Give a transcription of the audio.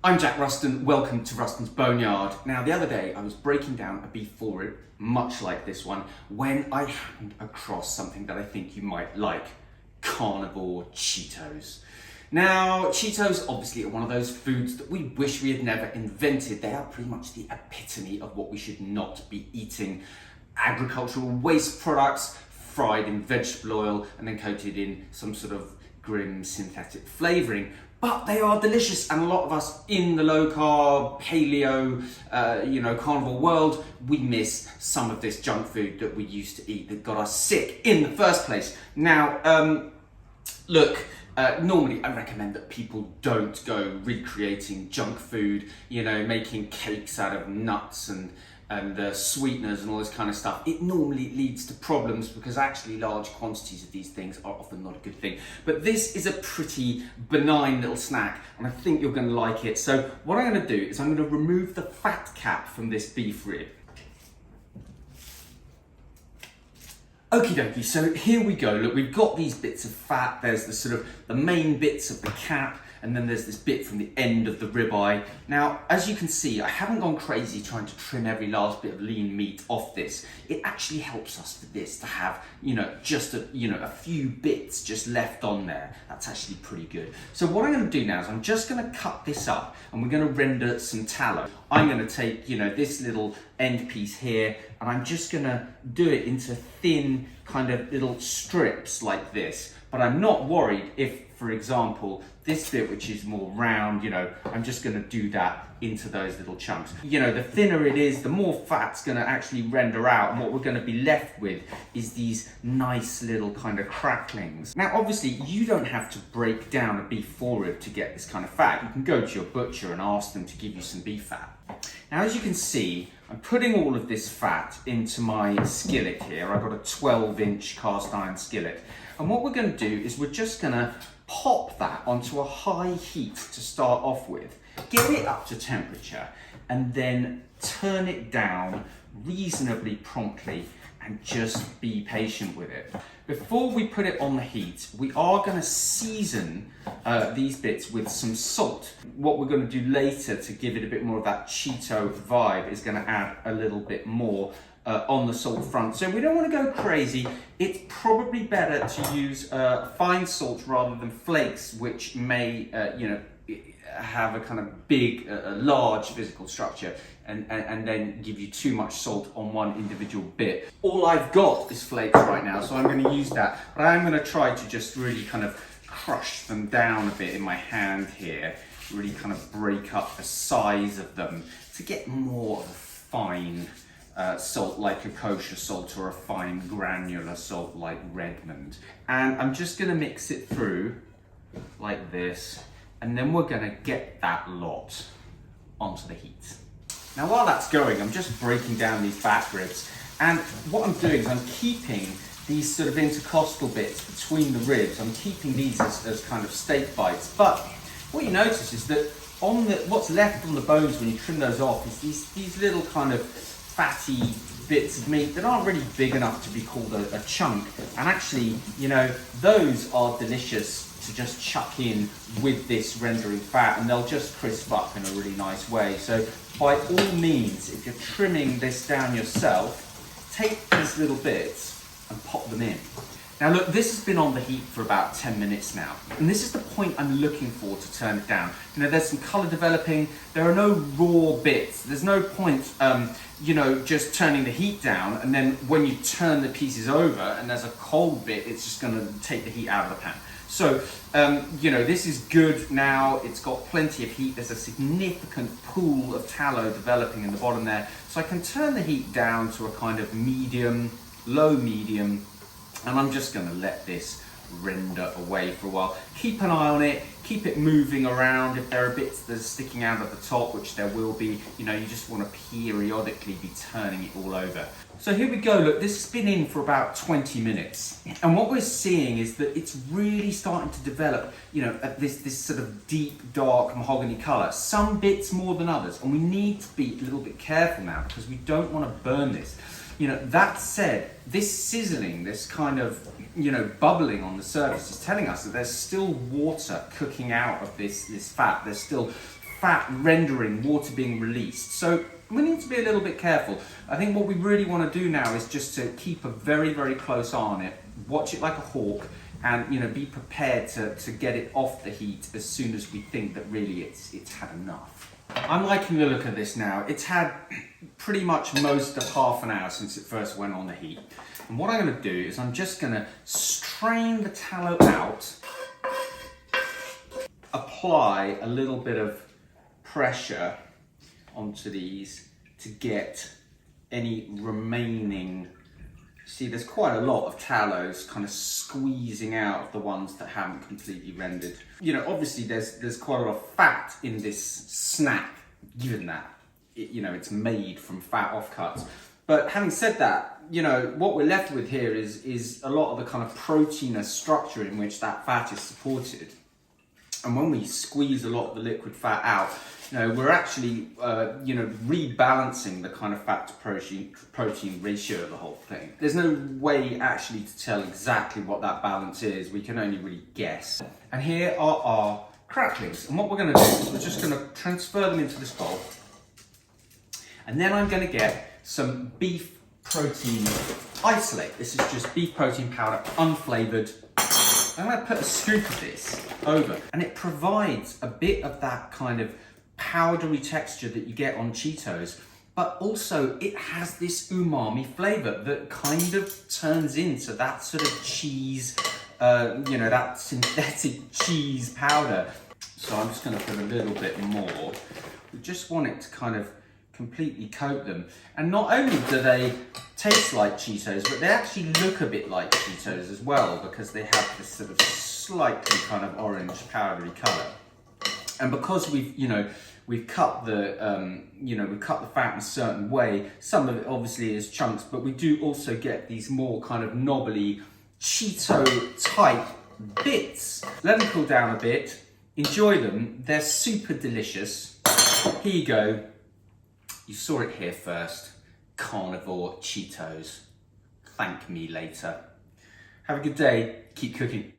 I'm Jack Ruston, welcome to Ruston's Boneyard. Now the other day I was breaking down a beef forerib, much like this one, when I happened across something that I think you might like, Carnivore Cheetos. Now Cheetos obviously are one of those foods that we wish we had never invented. They are pretty much the epitome of what we should not be eating. Agricultural waste products, fried in vegetable oil and then coated in some sort of grim synthetic flavouring. But they are delicious, and a lot of us in the low carb, paleo, carnivore world, we miss some of this junk food that we used to eat that got us sick in the first place. Now, normally I recommend that people don't go recreating junk food, making cakes out of nuts and sweeteners and all this kind of stuff. It normally leads to problems because actually large quantities of these things are often not a good thing. But this is a pretty benign little snack and I think you're going to like it. So what I'm going to do is I'm going to remove the fat cap from this beef rib. Okie dokie, so here we go. Look, we've got these bits of fat. There's the main bits of the cap, and then there's this bit from the end of the ribeye. Now, as you can see, I haven't gone crazy trying to trim every last bit of lean meat off this. It actually helps us for this to have, just a few bits just left on there. That's actually pretty good. So what I'm gonna do now is I'm just gonna cut this up and we're gonna render some tallow. I'm gonna take, this little end piece here and I'm just gonna do it into thin kind of little strips like this. But I'm not worried if, for example, this bit which is more round, I'm just gonna do that into those little chunks. The thinner it is, the more fat's gonna actually render out, and what we're gonna be left with is these nice little kind of cracklings. Now, obviously, you don't have to break down a beef forerib to get this kind of fat. You can go to your butcher and ask them to give you some beef fat. Now, as you can see, I'm putting all of this fat into my skillet here. I've got a 12-inch cast iron skillet. And what we're gonna do is we're just gonna pop that onto a high heat to start off with. Get it up to temperature and then turn it down reasonably promptly and just be patient with it. Before we put it on the heat, we are going to season these bits with some salt. What we're going to do later to give it a bit more of that Cheeto vibe is going to add a little bit more on the salt front. So we don't want to go crazy. It's probably better to use fine salt rather than flakes, which may, have a kind of big, large physical structure and then give you too much salt on one individual bit. All I've got is flakes right now, so I'm going to use that. But I'm going to try to just really kind of crush them down a bit in my hand here, really kind of break up the size of them to get more of a fine salt like a kosher salt or a fine granular salt like Redmond. And I'm just going to mix it through like this, and then we're going to get that lot onto the heat. Now while that's going, I'm just breaking down these back ribs, and what I'm doing is I'm keeping these sort of intercostal bits between the ribs. I'm keeping these as kind of steak bites, but what you notice is that on what's left on the bones when you trim those off is these little kind of fatty bits of meat that aren't really big enough to be called a chunk. And actually, those are delicious to just chuck in with this rendering fat, and they'll just crisp up in a really nice way. So by all means, if you're trimming this down yourself, take these little bits and pop them in. Now look, this has been on the heat for about 10 minutes now, and this is the point I'm looking for to turn it down. There's some colour developing, there are no raw bits, there's no point, just turning the heat down, and then when you turn the pieces over and there's a cold bit, it's just going to take the heat out of the pan. So, this is good now, it's got plenty of heat, there's a significant pool of tallow developing in the bottom there, so I can turn the heat down to a kind of medium, low medium, and I'm just going to let this render away for a while. Keep an eye on it, keep it moving around. If there are bits that are sticking out at the top, which there will be, you just want to periodically be turning it all over. So here we go, look, this has been in for about 20 minutes. And what we're seeing is that it's really starting to develop, this sort of deep, dark mahogany colour. Some bits more than others, and we need to be a little bit careful now because we don't want to burn this. That said, this sizzling, this kind of, bubbling on the surface is telling us that there's still water cooking out of this fat. There's still fat rendering, water being released. So we need to be a little bit careful. I think what we really want to do now is just to keep a very, very close eye on it, watch it like a hawk, and be prepared to get it off the heat as soon as we think that really it's had enough. I'm liking the look of this now. It's had pretty much most of half an hour since it first went on the heat. And what I'm going to do is I'm just going to strain the tallow out, apply a little bit of pressure onto these to get any remaining. See, there's quite a lot of tallows kind of squeezing out of the ones that haven't completely rendered. Obviously there's quite a lot of fat in this snack, given that it's made from fat offcuts. But having said that, what we're left with here is a lot of the kind of proteinous structure in which that fat is supported. And when we squeeze a lot of the liquid fat out, we're actually, rebalancing the kind of fat to protein ratio of the whole thing. There's no way actually to tell exactly what that balance is. We can only really guess. And here are our cracklings. And what we're going to do is we're just going to transfer them into this bowl. And then I'm going to get some beef protein isolate. This is just beef protein powder, unflavoured. I'm going to put a scoop of this over, and it provides a bit of that kind of powdery texture that you get on Cheetos, but also it has this umami flavour that kind of turns into that sort of cheese, that synthetic cheese powder. So I'm just going to put a little bit more. We just want it to kind of completely coat them. And not only do they taste like Cheetos, but they actually look a bit like Cheetos as well, because they have this sort of slightly kind of orange powdery colour. And because we've cut the fat in a certain way, some of it obviously is chunks, but we do also get these more kind of knobbly Cheeto type bits. Let them cool down a bit, enjoy them, they're super delicious. Here you go. You saw it here first. Carnivore Cheetos. Thank me later. Have a good day. Keep cooking.